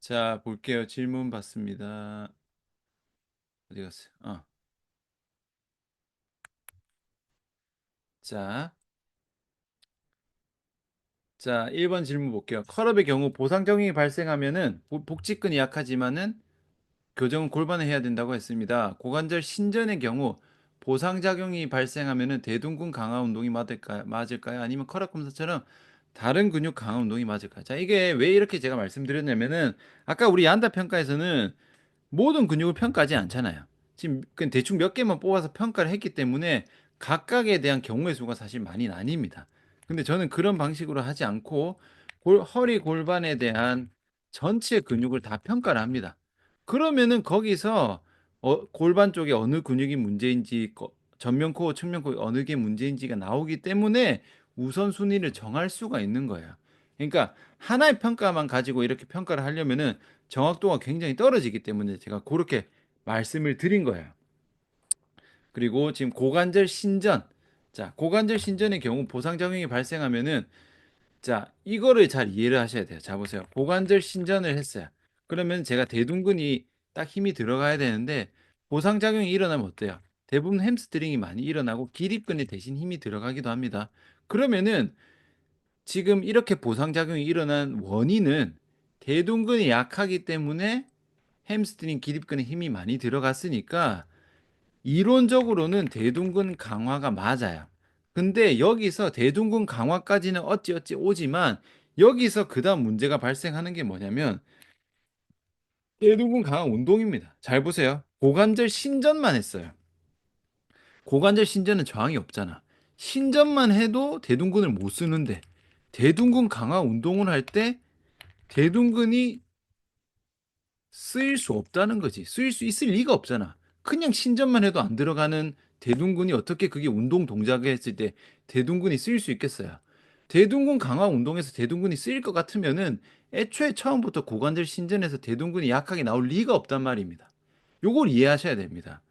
자, 볼게요. 질문 받습니다. 어디 갔어요? 자, 자, 1번 질문 볼게요. 컬업의 경우 보상적용이 발생하면은 복직근이 약하지만은 교정은 골반에 해야 된다고 했습니다. 고관절 신전의 경우 보상작용이 발생하면은 대둔근 강화 운동이 맞을까요? 아니면 컬업 검사처럼 다른 근육 강화 운동이 맞을까요? 자, 이게 왜 이렇게 제가 말씀드렸냐면은 아까 우리 얀다 평가에서는 모든 근육을 평가하지 않잖아요. 지금 그 대충 몇 개만 뽑아서 평가를 했기 때문에 각각에 대한 경우의 수가 사실 많이 나뉩니다. 근데 저는 그런 방식으로 하지 않고 허리 골반에 대한 전체 근육을 다 평가를 합니다. 그러면은 거기서 골반 쪽에 어느 근육이 문제인지 전면 코어, 측면 코어 어느 게 문제인지가 나오기 때문에 우선순위를 정할 수가 있는 거예요. 그러니까 하나의 평가만 가지고 이렇게 평가를 하려면은 정확도가 굉장히 떨어지기 때문에 제가 그렇게 말씀을 드린 거예요. 그리고 지금 고관절 신전. 자, 고관절 신전의 경우 보상작용이 발생하면은 자, 이거를 잘 이해를 하셔야 돼요. 자, 보세요. 고관절 신전을 했어요. 그러면 제가 대둔근이 딱 힘이 들어가야 되는데 보상작용이 일어나면 어때요? 대부분 햄스트링이 많이 일어나고 기립근에 대신 힘이 들어가기도 합니다. 그러면은 지금 이렇게 보상작용이 일어난 원인은 대둔근이 약하기 때문에 햄스트링 기립근에 힘이 많이 들어갔으니까 이론적으로는 대둔근 강화가 맞아요. 근데 여기서 대둔근 강화까지는 어찌어찌 오지만 여기서 그다음 문제가 발생하는 게 뭐냐면 대둔근 강화 운동입니다. 잘 보세요. 고관절 신전만 했어요. 고관절 신전은 저항이 없잖아. 신전만 해도 대둔근을 못 쓰는데 대둔근 강화 운동을 할 때 대둔근이 쓰일 수 없다는 거지. 쓰일 수 있을 리가 없잖아. 그냥 신전만 해도 안 들어가는 대둔근이 어떻게 그게 운동 동작을 했을 때 대둔근이 쓰일 수 있겠어요. 대둔근 강화 운동에서 대둔근이 쓰일 것 같으면은 애초에 처음부터 고관절 신전에서 대둔근이 약하게 나올 리가 없단 말입니다. 요걸 이해하셔야 됩니다.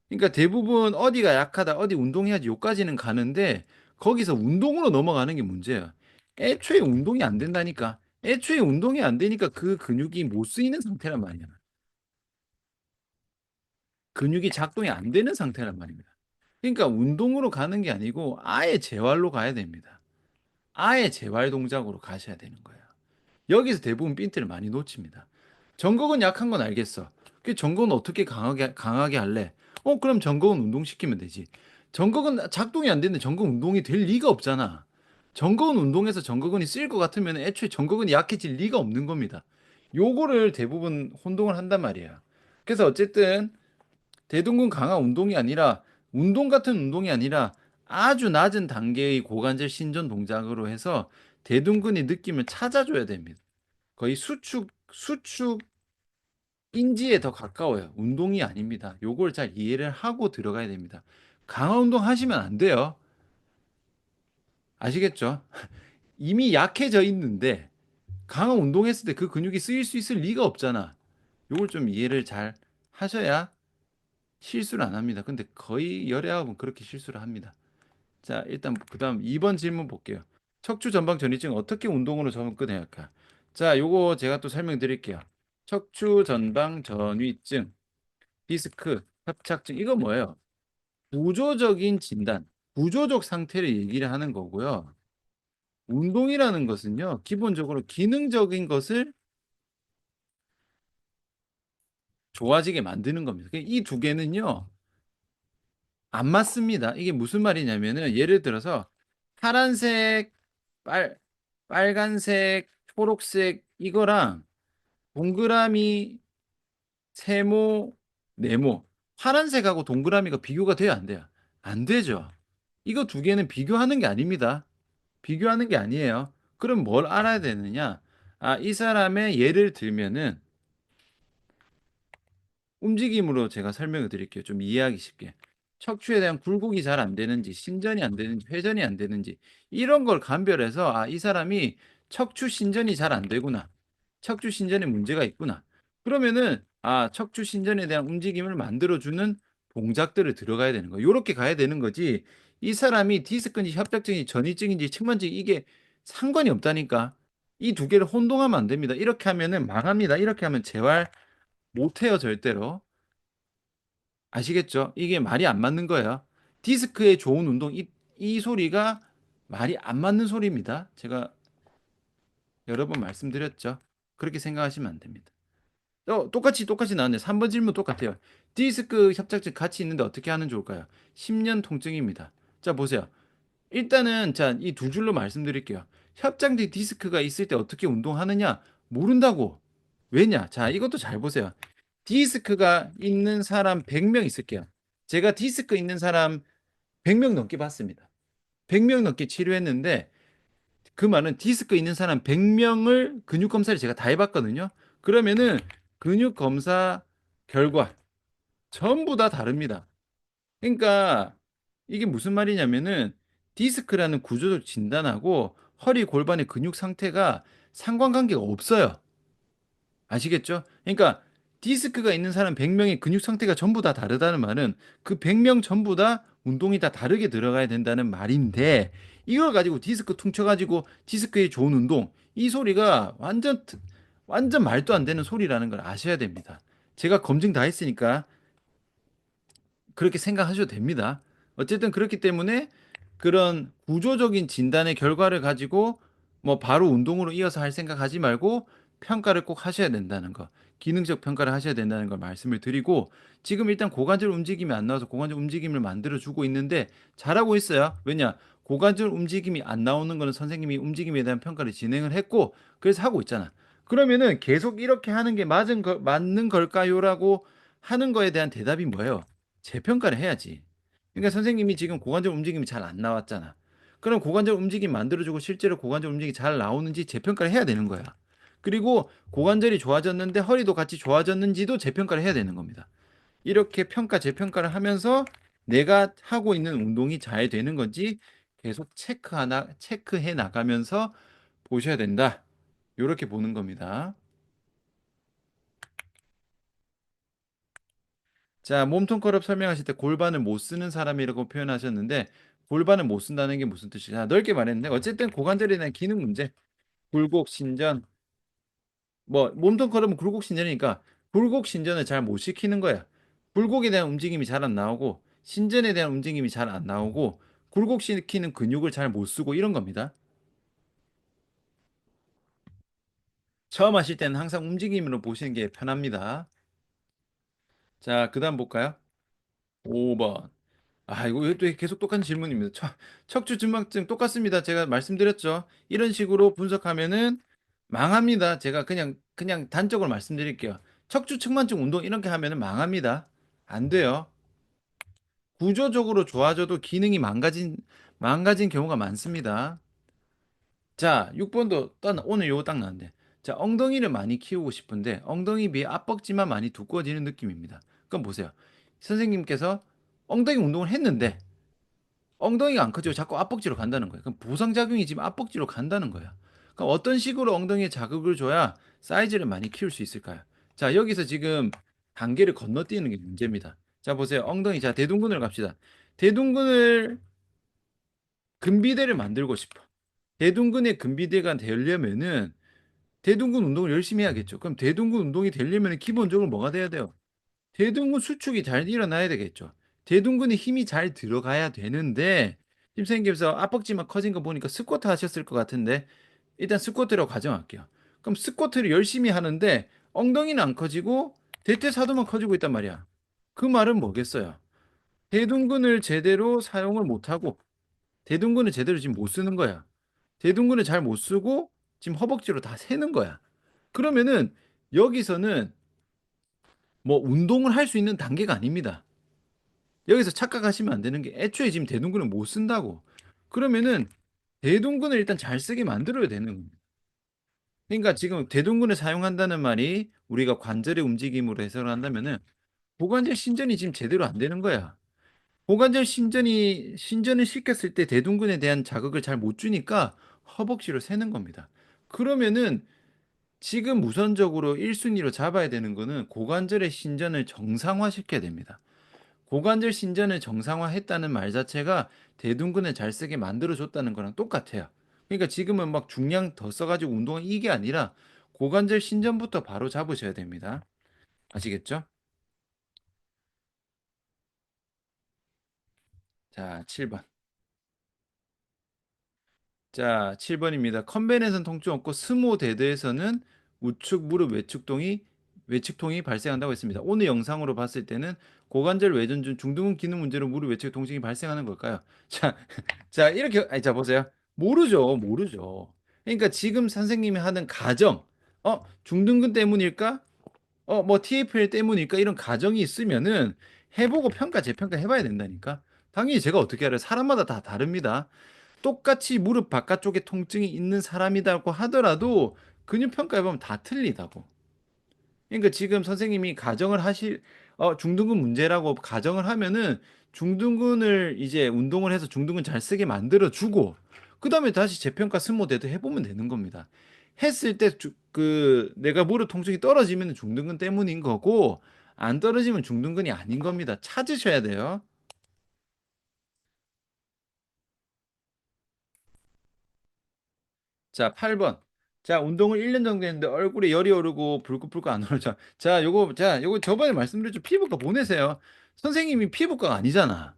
그러니까 대부분 어디가 약하다, 어디 운동해야지 요까지는 가는데 거기서 운동으로 넘어가는 게 문제예요. 애초에 운동이 안 된다니까. 애초에 운동이 안 되니까 그 근육이 못 쓰이는 상태란 말이야. 근육이 작동이 안 되는 상태란 말입니다. 그러니까 운동으로 가는 게 아니고 아예 재활로 가야 됩니다. 아예 재활 동작으로 가셔야 되는 거예요. 여기서 대부분 핀트를 많이 놓칩니다. 정국은 약한 건 알겠어. 그 정국은 어떻게 강하게 할래? 그럼 정국은 운동시키면 되지. 정국은 작동이 안 되는데 정국 운동이 될 리가 없잖아. 정국은 운동해서 정국은이 쓰일 것 같으면 애초에 정국은이 약해질 리가 없는 겁니다. 요거를 대부분 혼동을 한단 말이에요. 그래서 어쨌든 대둔근 강화 운동이 아니라 운동 같은 운동이 아니라 아주 낮은 단계의 고관절 신전 동작으로 해서 대둔근의 느낌을 찾아줘야 됩니다. 거의 수축 인지에 더 가까워요. 운동이 아닙니다. 요걸 잘 이해를 하고 들어가야 됩니다. 강화 운동 하시면 안 돼요. 아시겠죠? 이미 약해져 있는데 강화 운동했을 때 그 근육이 쓰일 수 있을 리가 없잖아. 요걸 좀 이해를 잘 하셔야 실수를 안 합니다. 근데 거의 열애학은 그렇게 실수를 합니다. 자, 일단 그다음 2번 질문 볼게요. 척추 전방 전이증 어떻게 운동으로 접근해야 할까? 자, 요거 제가 또 설명드릴게요. 척추 전방 전이증, 디스크, 협착증 이거 뭐예요? 구조적인 진단, 구조적 상태를 얘기를 하는 거고요. 운동이라는 것은요, 기본적으로 기능적인 것을 좋아지게 만드는 겁니다. 이 두 개는요, 안 맞습니다. 이게 무슨 말이냐면은 예를 들어서 파란색, 빨 빨간색, 초록색 이거랑 동그라미, 세모, 네모 파란색하고 동그라미가 비교가 돼요, 안 돼요? 안 되죠. 이거 두 개는 비교하는 게 아닙니다. 비교하는 게 아니에요. 그럼 뭘 알아야 되느냐? 아, 이 사람의 예를 들면은 움직임으로 제가 설명을 드릴게요. 좀 이해하기 쉽게. 척추에 대한 굴곡이 잘 안 되는지, 신전이 안 되는지, 회전이 안 되는지, 이런 걸 감별해서, 아, 이 사람이 척추 신전이 잘 안 되구나. 척추 신전에 문제가 있구나. 그러면은, 아, 척추 신전에 대한 움직임을 만들어주는 동작들을 들어가야 되는 거예요. 요렇게 가야 되는 거지. 이 사람이 디스크인지 협착증인지 전이증인지 측만증 이게 상관이 없다니까. 이 두 개를 혼동하면 안 됩니다. 이렇게 하면은 망합니다. 이렇게 하면 재활 못 해요, 절대로. 아시겠죠? 이게 말이 안 맞는 거예요. 디스크에 좋은 운동, 이 소리가 말이 안 맞는 소리입니다. 제가 여러 번 말씀드렸죠. 그렇게 생각하시면 안 됩니다. 똑같이 나왔네. 3번 질문 똑같아요. 디스크 협착증 같이 있는데 어떻게 하는 좋을까요? 10년 통증입니다. 자, 보세요. 일단은 자, 이 두 줄로 말씀드릴게요. 협착증 디스크가 있을 때 어떻게 운동하느냐? 모른다고. 왜냐? 자, 이것도 잘 보세요. 디스크가 있는 사람 100명 있을게요. 제가 디스크 있는 사람 100명 넘게 봤습니다. 100명 넘게 치료했는데 그 말은 디스크 있는 사람 100명을 근육 검사를 제가 다 해봤거든요. 그러면은 근육 검사 결과 전부 다 다릅니다. 그러니까 이게 무슨 말이냐면은 디스크라는 구조적 진단하고 허리 골반의 근육 상태가 상관관계가 없어요. 아시겠죠? 그러니까 디스크가 있는 사람 100명의 근육 상태가 전부 다 다르다는 말은 그 100명 전부 다 운동이 다 다르게 들어가야 된다는 말인데 이걸 가지고 디스크 퉁쳐가지고 디스크에 좋은 운동 이 소리가 완전 말도 안 되는 소리라는 걸 아셔야 됩니다. 제가 검증 다 했으니까 그렇게 생각하셔도 됩니다. 어쨌든 그렇기 때문에 그런 구조적인 진단의 결과를 가지고 뭐 바로 운동으로 이어서 할 생각하지 말고 평가를 꼭 하셔야 된다는 거. 기능적 평가를 하셔야 된다는 걸 말씀을 드리고 지금 일단 고관절 움직임이 안 나와서 고관절 움직임을 만들어 주고 있는데 잘하고 있어요. 왜냐? 고관절 움직임이 안 나오는 거는 선생님이 움직임에 대한 평가를 진행을 했고 그래서 하고 있잖아. 그러면은 계속 이렇게 하는 게 맞는 걸까요라고 하는 거에 대한 대답이 뭐예요? 재평가를 해야지. 그러니까 선생님이 지금 고관절 움직임이 잘 안 나왔잖아. 그럼 고관절 움직임 만들어주고 실제로 고관절 움직임이 잘 나오는지 재평가를 해야 되는 거야. 그리고 고관절이 좋아졌는데 허리도 같이 좋아졌는지도 재평가를 해야 되는 겁니다. 이렇게 평가, 재평가를 하면서 내가 하고 있는 운동이 잘 되는 건지 계속 체크해 나가면서 보셔야 된다. 이렇게 보는 겁니다. 자, 몸통 컬업 설명하실 때 골반을 못 쓰는 사람이라고 표현하셨는데 골반을 못 쓴다는 게 무슨 뜻이냐? 넓게 말했는데 어쨌든 고관절에 대한 기능 문제, 굴곡 신전, 뭐 몸통 컬업은 굴곡 신전이니까 굴곡 신전을 잘 못 시키는 거야. 굴곡에 대한 움직임이 잘 안 나오고 신전에 대한 움직임이 잘 안 나오고 굴곡 시키는 근육을 잘 못 쓰고 이런 겁니다. 처음 하실 때는 항상 움직임으로 보시는 게 편합니다. 자, 그다음 볼까요? 5번. 아, 이거 또 계속 똑같은 질문입니다. 척추 증막증 똑같습니다. 제가 말씀드렸죠. 이런 식으로 분석하면은 망합니다. 제가 그냥 단적으로 말씀드릴게요. 척추 측만증 운동 이렇게 하면은 망합니다. 안 돼요. 구조적으로 좋아져도 기능이 망가진 경우가 많습니다. 자, 6번도 오늘 요거 딱 나왔는데. 자, 엉덩이를 많이 키우고 싶은데 엉덩이 비해 앞벅지만 많이 두꺼워지는 느낌입니다. 그럼 보세요. 선생님께서 엉덩이 운동을 했는데 엉덩이가 안 커지고 자꾸 앞벅지로 간다는 거예요. 그럼 보상작용이 지금 앞벅지로 간다는 거야. 그럼 어떤 식으로 엉덩이에 자극을 줘야 사이즈를 많이 키울 수 있을까요? 자, 여기서 지금 단계를 건너뛰는 게 문제입니다. 자, 보세요. 엉덩이, 자, 대둔근을 갑시다. 대둔근을, 근비대를 만들고 싶어. 대둔근의 근비대가 되려면은 대둔근 운동을 열심히 해야겠죠. 그럼 대둔근 운동이 되려면 기본적으로 뭐가 돼야 돼요? 대둔근 수축이 잘 일어나야 되겠죠. 대둔근에 힘이 잘 들어가야 되는데 지금 선생님께서 앞벅지만 커진 거 보니까 스쿼트 하셨을 것 같은데 일단 스쿼트라고 가정할게요. 그럼 스쿼트를 열심히 하는데 엉덩이는 안 커지고 대퇴사두만 커지고 있단 말이야. 그 말은 뭐겠어요? 대둔근을 제대로 사용을 못하고 대둔근을 제대로 지금 못 쓰는 거야. 대둔근을 잘 못 쓰고 지금 허벅지로 다 세는 거야. 그러면은 여기서는 뭐 운동을 할 수 있는 단계가 아닙니다. 여기서 착각하시면 안 되는 게 애초에 지금 대둔근을 못 쓴다고. 그러면은 대둔근을 일단 잘 쓰게 만들어야 되는 겁니다. 그러니까 지금 대둔근을 사용한다는 말이 우리가 관절의 움직임으로 해석을 한다면은 고관절 신전이 지금 제대로 안 되는 거야. 고관절 신전을 시켰을 때 대둔근에 대한 자극을 잘 못 주니까 허벅지로 세는 겁니다. 그러면은 지금 우선적으로 1순위로 잡아야 되는 거는 고관절의 신전을 정상화시켜야 됩니다. 고관절 신전을 정상화했다는 말 자체가 대둔근을 잘 쓰게 만들어줬다는 거랑 똑같아요. 그러니까 지금은 막 중량 더 써가지고 운동은 이게 아니라 고관절 신전부터 바로 잡으셔야 됩니다. 아시겠죠? 자, 7번. 자, 7번입니다. 컨벤에서는 통증 없고 스모데드에서는 우측 무릎 외측통이 발생한다고 했습니다. 오늘 영상으로 봤을 때는 고관절 외전 중 중둔근 기능 문제로 무릎 외측 통증이 발생하는 걸까요? 자, 자, 이렇게 아니 자 보세요. 모르죠. 모르죠. 그러니까 지금 선생님이 하는 가정 중둔근 때문일까? 뭐 TFL 때문일까? 이런 가정이 있으면은 해보고 평가 재평가 해봐야 된다니까. 당연히 제가 어떻게 알아요? 사람마다 다 다릅니다. 똑같이 무릎 바깥쪽에 통증이 있는 사람이라고 하더라도 근육 평가해보면 다 틀리다고. 그러니까 지금 선생님이 가정을 중둔근 문제라고 가정을 하면은 중둔근을 이제 운동을 해서 중둔근 잘 쓰게 만들어 주고 그다음에 다시 재평가 스모데드 해보면 되는 겁니다. 했을 때 내가 무릎 통증이 떨어지면 중둔근 때문인 거고 안 떨어지면 중둔근이 아닌 겁니다. 찾으셔야 돼요. 자, 8번. 자, 운동을 1년 정도 했는데 얼굴에 열이 오르고 불긋불긋 안 오르죠. 요거 저번에 말씀드렸죠. 피부과 보내세요. 선생님이 피부과가 아니잖아.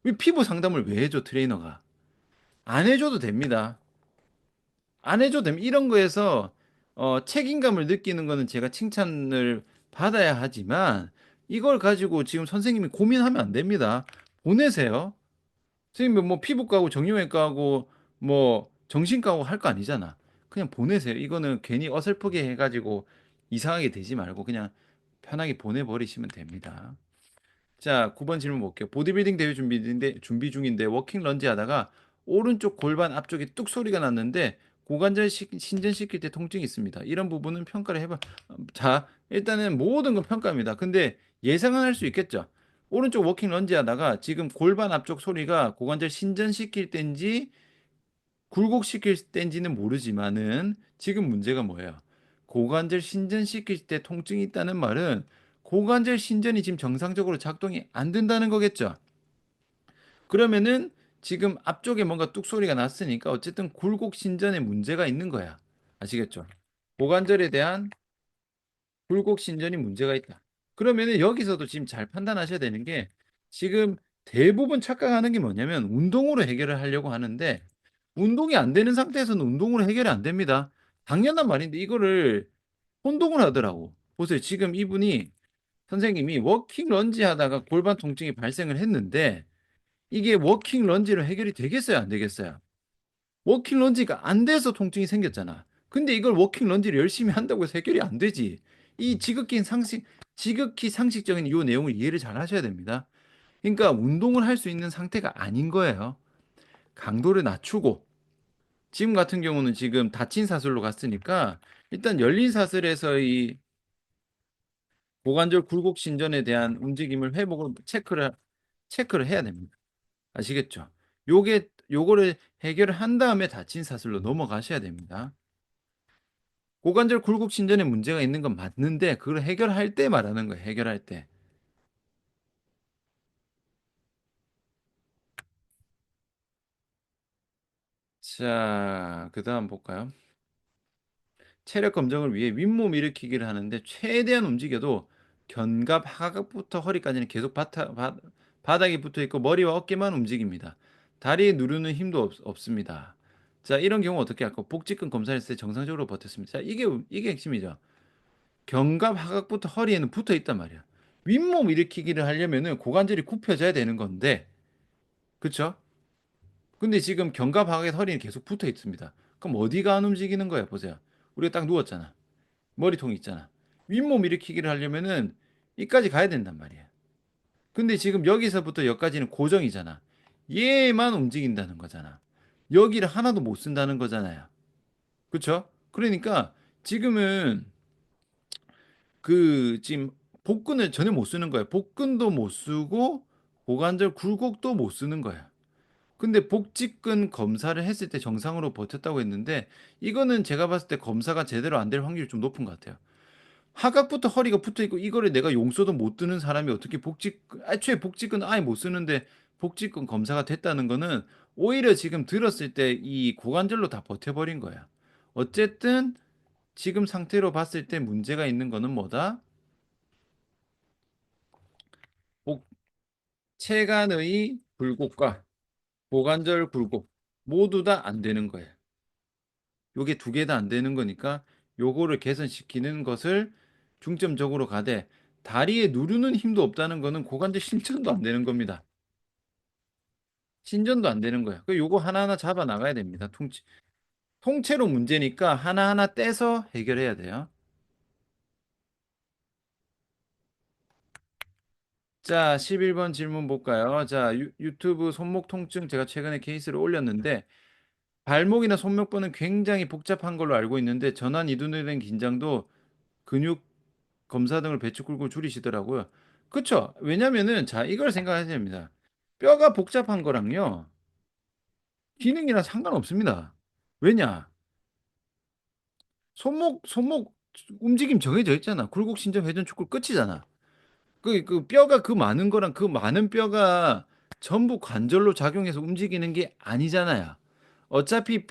왜 피부 상담을 왜 해줘, 트레이너가? 안 해줘도 됩니다. 안 해줘도 됩니다. 이런 거에서, 책임감을 느끼는 거는 제가 칭찬을 받아야 하지만, 이걸 가지고 지금 선생님이 고민하면 안 됩니다. 보내세요. 선생님 뭐 피부과고 정형외과고 뭐 정신과고 할 거 아니잖아. 그냥 보내세요. 이거는 괜히 어설프게 해가지고 이상하게 되지 말고 그냥 편하게 보내버리시면 됩니다. 자, 9번 질문 볼게요. 보디빌딩 대회 준비 중인데 워킹 런지 하다가 오른쪽 골반 앞쪽에 뚝 소리가 났는데 고관절 신전시킬 때 통증이 있습니다. 이런 부분은 평가를 해봐. 자, 일단은 모든 건 평가입니다. 근데 예상은 할 수 있겠죠. 오른쪽 워킹 런지 하다가 지금 골반 앞쪽 소리가 고관절 신전시킬 때인지 굴곡시킬 때인지는 모르지만은 지금 문제가 뭐예요? 고관절 신전시킬 때 통증이 있다는 말은 고관절 신전이 지금 정상적으로 작동이 안 된다는 거겠죠. 그러면은 지금 앞쪽에 뭔가 뚝 소리가 났으니까 어쨌든 굴곡 신전에 문제가 있는 거야. 아시겠죠? 고관절에 대한 굴곡 신전이 문제가 있다. 그러면은 여기서도 지금 잘 판단하셔야 되는 게 지금 대부분 착각하는 게 뭐냐면 운동으로 해결을 하려고 하는데 운동이 안 되는 상태에서는 운동으로 해결이 안 됩니다. 당연한 말인데 이거를 혼동을 하더라고. 보세요. 지금 이분이 선생님이 워킹 런지 하다가 골반 통증이 발생을 했는데 이게 워킹 런지로 해결이 되겠어요? 안 되겠어요? 워킹 런지가 안 돼서 통증이 생겼잖아. 근데 이걸 워킹 런지를 열심히 한다고 해서 해결이 안 되지. 이 지극히 상식적인 이 내용을 이해를 잘 하셔야 됩니다. 그러니까 운동을 할 수 있는 상태가 아닌 거예요. 강도를 낮추고 지금 같은 경우는 지금 닫힌 사슬로 갔으니까 일단 열린 사슬에서 이 고관절 굴곡 신전에 대한 움직임을 회복을 체크를 해야 됩니다. 아시겠죠? 요거를 해결을 한 다음에 닫힌 사슬로 넘어가셔야 됩니다. 고관절 굴곡 신전에 문제가 있는 건 맞는데 그걸 해결할 때 말하는 거예요. 해결할 때. 자, 그다음 볼까요? 체력 검정을 위해 윗몸 일으키기를 하는데 최대한 움직여도 견갑 하각부터 허리까지는 계속 바닥에 붙어 있고 머리와 어깨만 움직입니다. 다리에 누르는 힘도 없습니다. 자, 이런 경우 어떻게 할까? 복직근 검사했을 때 정상적으로 버텼습니다. 자, 이게 핵심이죠. 견갑 하각부터 허리에는 붙어 있단 말이야. 윗몸 일으키기를 하려면은 고관절이 굽혀져야 되는 건데, 그쵸? 근데 지금 견갑 하각에 허리는 계속 붙어 있습니다. 그럼 어디가 안 움직이는 거야? 보세요. 우리가 딱 누웠잖아. 머리통 있잖아. 윗몸 일으키기를 하려면은 이까지 가야 된단 말이야. 근데 지금 여기서부터 여기까지는 고정이잖아. 얘만 움직인다는 거잖아. 여기를 하나도 못 쓴다는 거잖아요. 그쵸? 그러니까 지금은 지금 복근을 전혀 못 쓰는 거야. 복근도 못 쓰고 고관절 굴곡도 못 쓰는 거야. 근데 복직근 검사를 했을 때 정상으로 버텼다고 했는데 이거는 제가 봤을 때 검사가 제대로 안 될 확률이 좀 높은 것 같아요. 하각부터 허리가 붙어 있고 이거를 내가 용서도 못 드는 사람이 어떻게 애초에 복직근 아예 못 쓰는데 복직근 검사가 됐다는 거는 오히려 지금 들었을 때 이 고관절로 다 버텨버린 거야. 어쨌든 지금 상태로 봤을 때 문제가 있는 거는 뭐다? 복, 체간의 굴곡과 고관절 굴곡 모두 다 안 되는 거예요. 요게 두 개 다 안 되는 거니까 요거를 개선시키는 것을 중점적으로 가되 다리에 누르는 힘도 없다는 거는 고관절 신전도 안 되는 겁니다. 신전도 안 되는 거예요. 그 요거 하나하나 잡아 나가야 됩니다. 통째로 문제니까 하나하나 떼서 해결해야 돼요. 자, 11번 질문 볼까요? 자, 유튜브 손목 통증 제가 최근에 케이스를 올렸는데 발목이나 손목뼈는 굉장히 복잡한 걸로 알고 있는데 전완 이완에 대한 긴장도 근육 검사 등을 배축 굴곡을 줄이시더라고요. 그쵸? 왜냐면은 자, 이걸 생각하셔야 됩니다. 뼈가 복잡한 거랑요. 기능이랑 상관없습니다. 왜냐? 손목 움직임 정해져 있잖아. 굴곡 신전 회전 축구 끝이잖아. 그 뼈가 그 많은 거랑 그 많은 뼈가 전부 관절로 작용해서 움직이는 게 아니잖아요. 어차피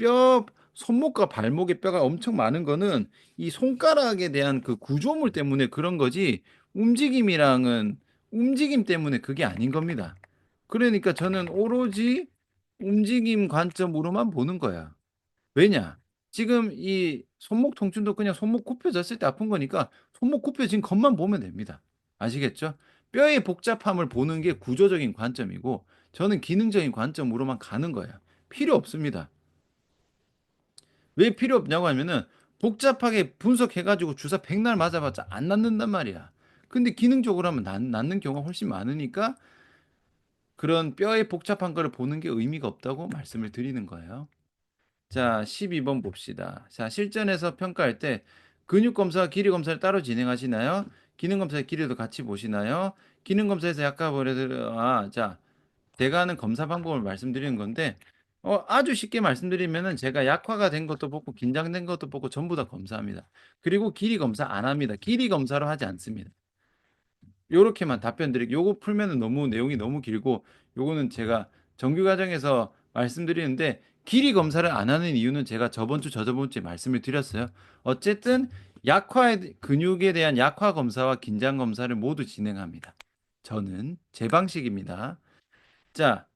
손목과 발목의 뼈가 엄청 많은 거는 이 손가락에 대한 그 구조물 때문에 그런 거지 움직임이랑은 움직임 때문에 그게 아닌 겁니다. 그러니까 저는 오로지 움직임 관점으로만 보는 거야. 왜냐? 지금 이 손목 통증도 그냥 손목 굽혀졌을 때 아픈 거니까 손목 굽혀진 것만 보면 됩니다. 아시겠죠? 뼈의 복잡함을 보는 게 구조적인 관점이고 저는 기능적인 관점으로만 가는 거예요. 필요 없습니다. 왜 필요 없냐고 하면은 복잡하게 분석해가지고 주사 백날 맞아봤자 안 낫는단 말이야. 근데 기능적으로 하면 낫는 경우가 훨씬 많으니까 그런 뼈의 복잡한 거를 보는 게 의미가 없다고 말씀을 드리는 거예요. 자, 12번 봅시다. 자, 실전에서 평가할 때 근육 검사와 기리 검사를 따로 진행하시나요? 기능 검사의 기리도 같이 보시나요? 기능 검사에서 약화 버려들 자, 제가 하는 검사 방법을 말씀드리는 건데 아주 쉽게 말씀드리면은 제가 약화가 된 것도 보고 긴장된 것도 보고 전부 다 검사합니다. 그리고 기리 검사 안 합니다. 기리 검사로 하지 않습니다. 요렇게만 답변 드릴게요. 요거 풀면은 너무 내용이 너무 길고 요거는 제가 정규 과정에서 말씀드리는데 길이 검사를 안 하는 이유는 제가 저번 주 저저번 주에 말씀을 드렸어요. 어쨌든 근육에 대한 약화 검사와 긴장 검사를 모두 진행합니다. 저는 제 방식입니다. 자,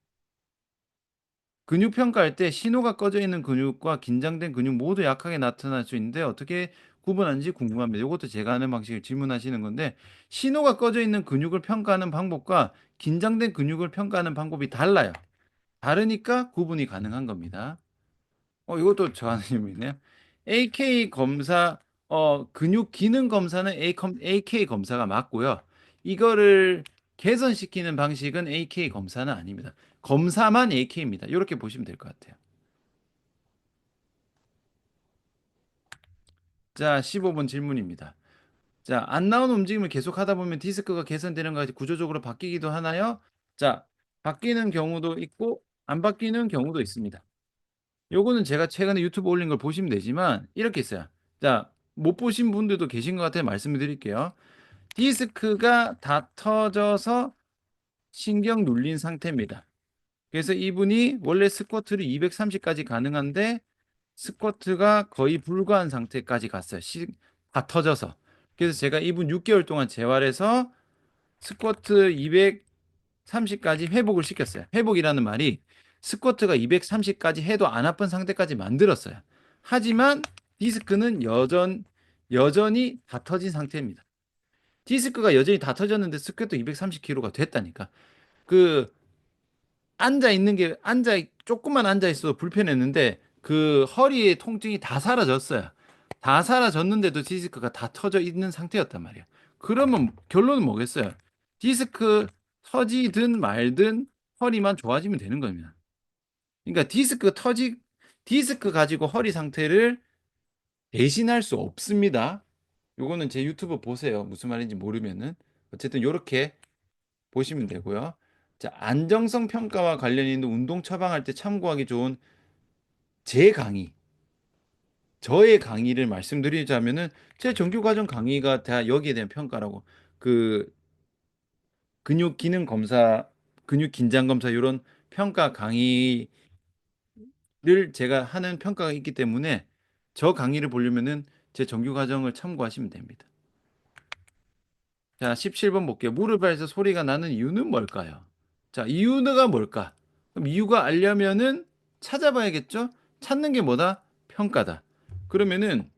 근육 평가할 때 신호가 꺼져 있는 근육과 긴장된 근육 모두 약하게 나타날 수 있는데 어떻게 구분하는지 궁금합니다. 이것도 제가 하는 방식을 질문하시는 건데 신호가 꺼져 있는 근육을 평가하는 방법과 긴장된 근육을 평가하는 방법이 달라요. 다르니까 구분이 가능한 겁니다. 이것도 저 하는 질문이네요. AK 검사, 근육 기능 검사는 AK 검사가 맞고요. 이거를 개선시키는 방식은 AK 검사는 아닙니다. 검사만 AK입니다. 이렇게 보시면 될 것 같아요. 자, 15번 질문입니다. 자, 안 나오는 움직임을 계속 하다 보면 디스크가 개선되는 것이 구조적으로 바뀌기도 하나요? 자, 바뀌는 경우도 있고, 안 바뀌는 경우도 있습니다. 요거는 제가 최근에 유튜브 올린 걸 보시면 되지만, 이렇게 있어요. 자, 못 보신 분들도 계신 것 같아요. 말씀을 드릴게요. 디스크가 다 터져서 신경 눌린 상태입니다. 그래서 이분이 원래 스쿼트를 230까지 가능한데, 스쿼트가 거의 불가한 상태까지 갔어요. 다 터져서. 그래서 제가 이분 6개월 동안 재활해서 스쿼트 230까지 회복을 시켰어요. 회복이라는 말이 스쿼트가 230까지 해도 안 아픈 상태까지 만들었어요. 하지만 디스크는 여전히 다 터진 상태입니다. 디스크가 여전히 다 터졌는데 스쿼트 230kg가 됐다니까. 그 조금만 앉아 있어도 불편했는데 그 허리의 통증이 다 사라졌어요. 다 사라졌는데도 디스크가 다 터져 있는 상태였단 말이에요. 그러면 결론은 뭐겠어요? 디스크 터지든 말든 허리만 좋아지면 되는 겁니다. 그러니까 디스크 가지고 허리 상태를 대신할 수 없습니다. 요거는 제 유튜브 보세요. 무슨 말인지 모르면은 어쨌든 요렇게 보시면 되고요. 자, 안정성 평가와 관련 있는 운동 처방할 때 참고하기 좋은 제 강의, 저의 강의를 말씀드리자면은 제 정규 과정 강의가 다 여기에 대한 평가라고 그 근육 기능 검사, 근육 긴장 검사 이런 평가 강의 제가 하는 평가가 있기 때문에 저 강의를 보려면은 제 정규 과정을 참고하시면 됩니다. 자, 17번 볼게요. 무릎에서 소리가 나는 이유는 뭘까요? 자, 이유가 뭘까? 그럼 이유가 알려면은 찾아봐야겠죠? 찾는 게 뭐다? 평가다. 그러면은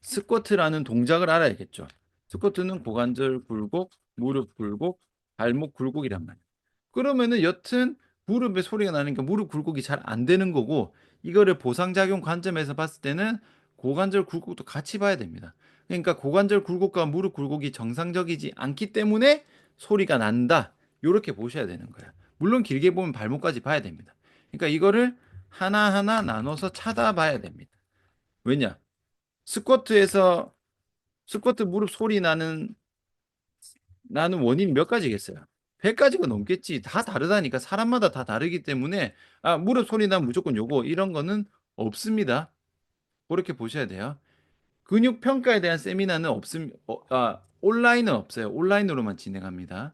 스쿼트라는 동작을 알아야겠죠. 스쿼트는 고관절 굴곡, 무릎 굴곡, 발목 굴곡이란 말이에요. 그러면은 여튼 무릎에 소리가 나니까 무릎 굴곡이 잘 안 되는 거고 이거를 보상작용 관점에서 봤을 때는 고관절 굴곡도 같이 봐야 됩니다. 그러니까 고관절 굴곡과 무릎 굴곡이 정상적이지 않기 때문에 소리가 난다. 이렇게 보셔야 되는 거예요. 물론 길게 보면 발목까지 봐야 됩니다. 그러니까 이거를 하나하나 나눠서 찾아봐야 됩니다. 왜냐? 스쿼트에서 스쿼트 무릎 소리 나는 원인이 몇 가지겠어요? 100가지가 넘겠지. 다 다르다니까. 사람마다 다 다르기 때문에 무릎 소리 나면 무조건 요거 이런 거는 없습니다. 그렇게 보셔야 돼요. 근육 평가에 대한 세미나는 온라인은 없어요. 온라인으로만 진행합니다.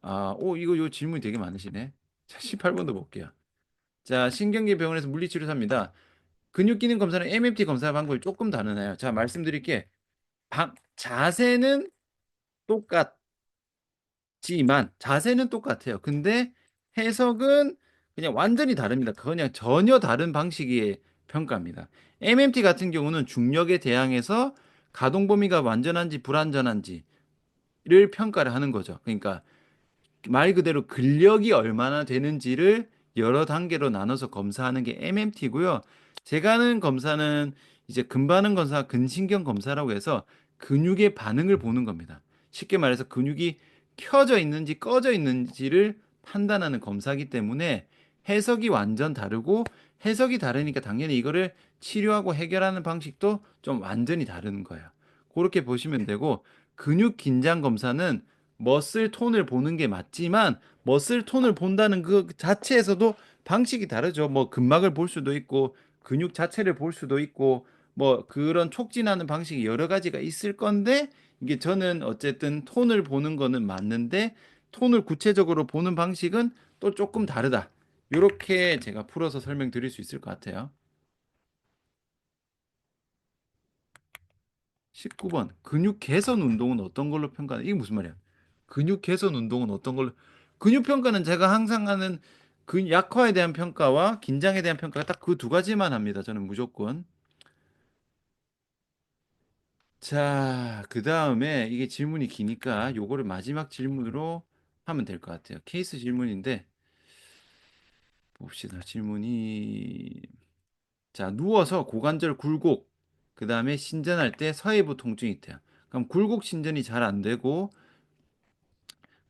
이거 요 질문이 되게 많으시네. 자, 18번도 볼게요. 자, 신경계 병원에서 물리치료사입니다. 근육 기능 검사는 MMT 검사 방법이 조금 다르나요? 자, 말씀드릴게. 자세는 똑같지만 자세는 똑같아요. 근데 해석은 그냥 완전히 다릅니다. 그냥 전혀 다른 방식의 평가입니다. MMT 같은 경우는 중력에 대항해서 가동 범위가 완전한지 불완전한지를 평가를 하는 거죠. 그러니까 말 그대로 근력이 얼마나 되는지를 여러 단계로 나눠서 검사하는 게 MMT고요. 제가 하는 검사는 이제 근반응 검사, 근신경 검사라고 해서 근육의 반응을 보는 겁니다. 쉽게 말해서 근육이 켜져 있는지 꺼져 있는지를 판단하는 검사이기 때문에 해석이 완전 다르고 해석이 다르니까 당연히 이거를 치료하고 해결하는 방식도 좀 완전히 다른 거예요. 그렇게 보시면 되고 근육 긴장 검사는 머슬 톤을 보는 게 맞지만 머슬 톤을 본다는 그 자체에서도 방식이 다르죠. 뭐 근막을 볼 수도 있고 근육 자체를 볼 수도 있고 뭐 그런 촉진하는 방식이 여러 가지가 있을 건데 이게 저는 어쨌든 톤을 보는 거는 맞는데 톤을 구체적으로 보는 방식은 또 조금 다르다. 이렇게 제가 풀어서 설명드릴 수 있을 것 같아요. 19번. 근육 개선 운동은 어떤 걸로 평가하나? 이게 무슨 말이야? 근육 개선 운동은 어떤 걸로? 근육 평가는 제가 항상 하는 약화에 대한 평가와 긴장에 대한 평가가 딱 그 두 가지만 합니다. 저는 무조건. 자, 그 다음에 이게 질문이 기니까 요거를 마지막 질문으로 하면 될 것 같아요. 케이스 질문인데 봅시다. 질문이 자, 누워서 고관절 굴곡, 그 다음에 신전할 때 서해부 통증이 있대요. 그럼 굴곡 신전이 잘 안 되고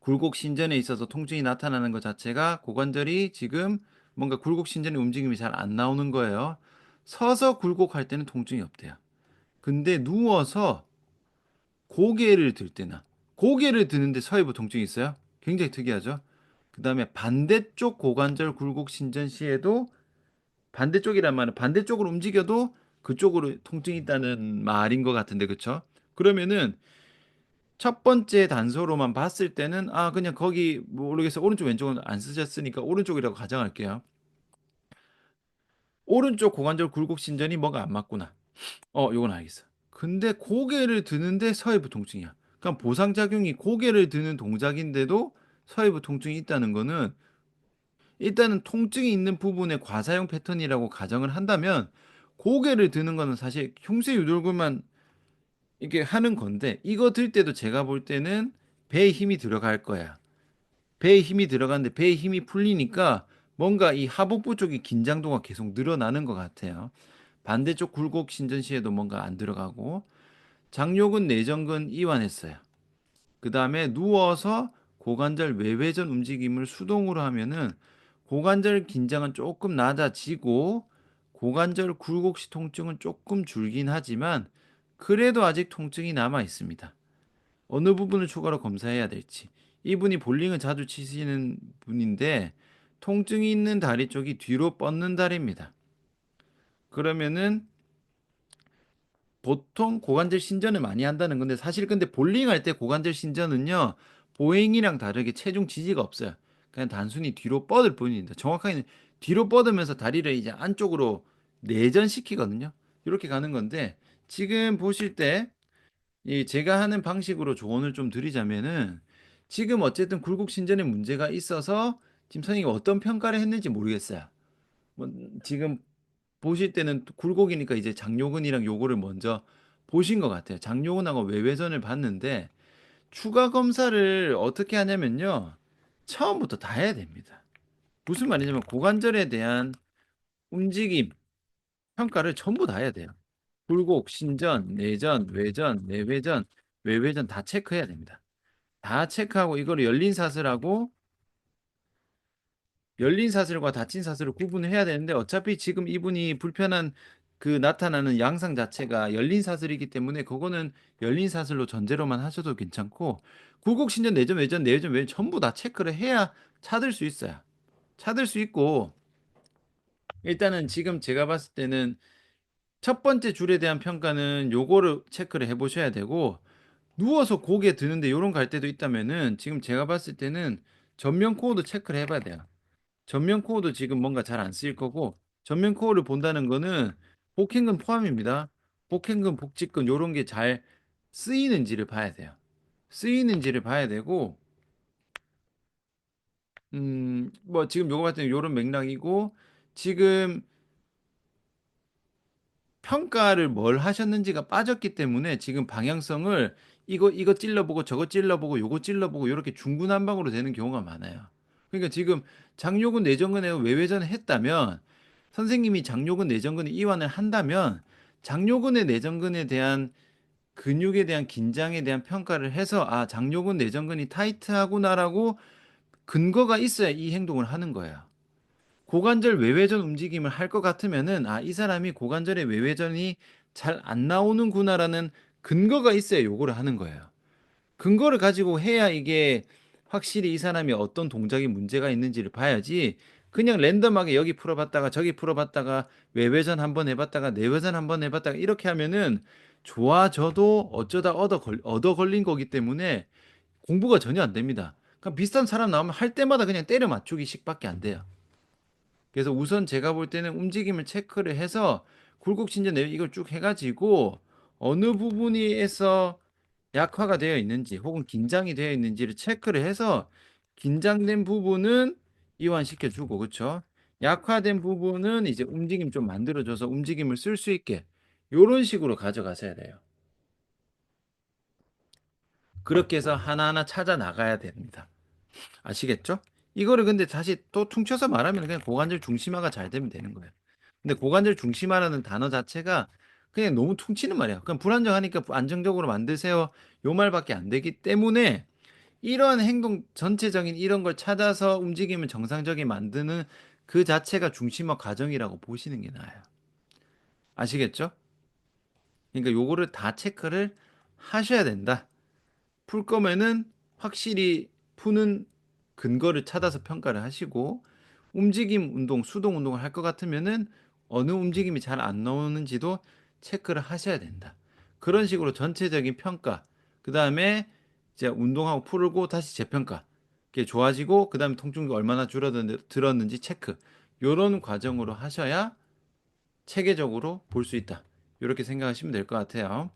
굴곡 신전에 있어서 통증이 나타나는 것 자체가 고관절이 지금 뭔가 굴곡 신전의 움직임이 잘 안 나오는 거예요. 서서 굴곡할 때는 통증이 없대요. 근데 누워서 고개를 들 때나 고개를 드는데 서해부 통증이 있어요. 굉장히 특이하죠. 그 다음에 반대쪽 고관절 굴곡 신전 시에도 반대쪽이란 말은 반대쪽으로 움직여도 그쪽으로 통증이 있다는 말인 것 같은데 그쵸? 그러면은 첫 번째 단서로만 봤을 때는 그냥 거기 모르겠어 오른쪽 왼쪽은 안 쓰셨으니까 오른쪽이라고 가정할게요. 오른쪽 고관절 굴곡 신전이 뭐가 안 맞구나. 요건 알겠어. 근데 고개를 드는데 서해부 통증이야. 그럼 보상작용이 고개를 드는 동작인데도 서해부 통증이 있다는 거는 일단은 통증이 있는 부분의 과사용 패턴이라고 가정을 한다면 고개를 드는 거는 사실 흉쇄 유돌근만 이렇게 하는 건데 이거 들 때도 제가 볼 때는 배에 힘이 들어갈 거야. 배에 힘이 들어가는데 배에 힘이 풀리니까 뭔가 이 하복부 쪽이 긴장도가 계속 늘어나는 것 같아요. 반대쪽 굴곡 신전 시에도 뭔가 안 들어가고 장요근 내전근 이완했어요. 그 다음에 누워서 고관절 외회전 움직임을 수동으로 하면은 고관절 긴장은 조금 낮아지고 고관절 굴곡시 통증은 조금 줄긴 하지만 그래도 아직 통증이 남아 있습니다. 어느 부분을 추가로 검사해야 될지. 이분이 볼링을 자주 치시는 분인데 통증이 있는 다리 쪽이 뒤로 뻗는 다리입니다. 그러면은 보통 고관절 신전을 많이 한다는 건데 사실 근데 볼링 할 때 고관절 신전은요 보행이랑 다르게 체중 지지가 없어요. 그냥 단순히 뒤로 뻗을 뿐입니다. 정확하게는 뒤로 뻗으면서 다리를 이제 안쪽으로 내전시키거든요. 이렇게 가는 건데 지금 보실 때 이 제가 하는 방식으로 조언을 좀 드리자면은 지금 어쨌든 굴곡 신전에 문제가 있어서 지금 선생님이 어떤 평가를 했는지 모르겠어요. 뭐 지금 보실 때는 굴곡이니까 이제 장요근이랑 요거를 먼저 보신 것 같아요. 장요근하고 외외전을 봤는데 추가 검사를 어떻게 하냐면요. 처음부터 다 해야 됩니다. 무슨 말이냐면 고관절에 대한 움직임 평가를 전부 다 해야 돼요. 굴곡, 신전, 내전, 외전, 내외전, 외외전 다 체크해야 됩니다. 다 체크하고 이거를 열린 사슬과 닫힌 사슬을 구분을 해야 되는데 어차피 지금 이분이 불편한 그 나타나는 양상 자체가 열린 사슬이기 때문에 그거는 열린 사슬로 전제로만 하셔도 괜찮고 굴곡, 신전, 내전, 외전, 내외전, 외전 전부 다 체크를 해야 찾을 수 있어요. 찾을 수 있고 일단은 지금 제가 봤을 때는 첫 번째 줄에 대한 평가는 요거를 체크를 해 보셔야 되고 누워서 고개 드는데 요런 갈 때도 있다면은 지금 제가 봤을 때는 전면 코어도 체크를 해 봐야 돼요. 전면 코어도 지금 뭔가 잘 안 쓰일 거고 전면 코어를 본다는 거는 복행근 포함입니다. 복행근, 복직근 요런 게 잘 쓰이는지를 봐야 돼요. 쓰이는지를 봐야 되고 뭐 지금 요거 같은 요런 맥락이고 지금 평가를 뭘 하셨는지가 빠졌기 때문에 지금 방향성을 이거 찔러보고 저거 찔러보고 요거 찔러보고 요렇게 중구난방으로 되는 경우가 많아요. 그러니까 지금 장요근 내전근에 외회전을 했다면 선생님이 장요근 내전근에 이완을 한다면 장요근의 내전근에 대한 근육에 대한 긴장에 대한 평가를 해서 아 장요근 내전근이 타이트하구나라고 근거가 있어야 이 행동을 하는 거예요. 고관절 외회전 움직임을 할 것 같으면은 아, 이 사람이 고관절의 외회전이 잘 안 나오는구나라는 근거가 있어야 요거를 하는 거예요. 근거를 가지고 해야 이게 확실히 이 사람이 어떤 동작에 문제가 있는지를 봐야지 그냥 랜덤하게 여기 풀어봤다가 저기 풀어봤다가 외회전 한번 해봤다가 내회전 한번 해봤다가 이렇게 하면은 좋아져도 어쩌다 얻어 걸린 거기 때문에 공부가 전혀 안 됩니다. 그러니까 비슷한 사람 나오면 할 때마다 그냥 때려 맞추기식밖에 안 돼요. 그래서 우선 제가 볼 때는 움직임을 체크를 해서 굴곡신전 내외 이걸 쭉 해가지고 어느 부분에서 약화가 되어 있는지 혹은 긴장이 되어 있는지를 체크를 해서 긴장된 부분은 이완시켜 주고 그렇죠? 약화된 부분은 이제 움직임 좀 만들어줘서 움직임을 쓸 수 있게 요런 식으로 가져가셔야 돼요. 그렇게 해서 하나하나 찾아 나가야 됩니다. 아시겠죠? 이거를 근데 다시 또 퉁쳐서 말하면 그냥 고관절 중심화가 잘 되면 되는 거예요. 근데 고관절 중심화라는 단어 자체가 그냥 너무 퉁치는 말이야. 그냥 불안정하니까 안정적으로 만드세요. 요 말밖에 안 되기 때문에 이런 행동 전체적인 이런 걸 찾아서 움직임을 정상적인 만드는 그 자체가 중심화 과정이라고 보시는 게 나아요. 아시겠죠? 그러니까 요거를 다 체크를 하셔야 된다. 풀 거면은 확실히 푸는 근거를 찾아서 평가를 하시고 움직임 운동, 수동 운동을 할 것 같으면은 어느 움직임이 잘 안 나오는지도 체크를 하셔야 된다. 그런 식으로 전체적인 평가, 그 다음에 이제 운동하고 풀고 다시 재평가, 이게 좋아지고 그 다음에 통증이 얼마나 줄어들었는지 체크. 요런 과정으로 하셔야 체계적으로 볼 수 있다. 이렇게 생각하시면 될 것 같아요.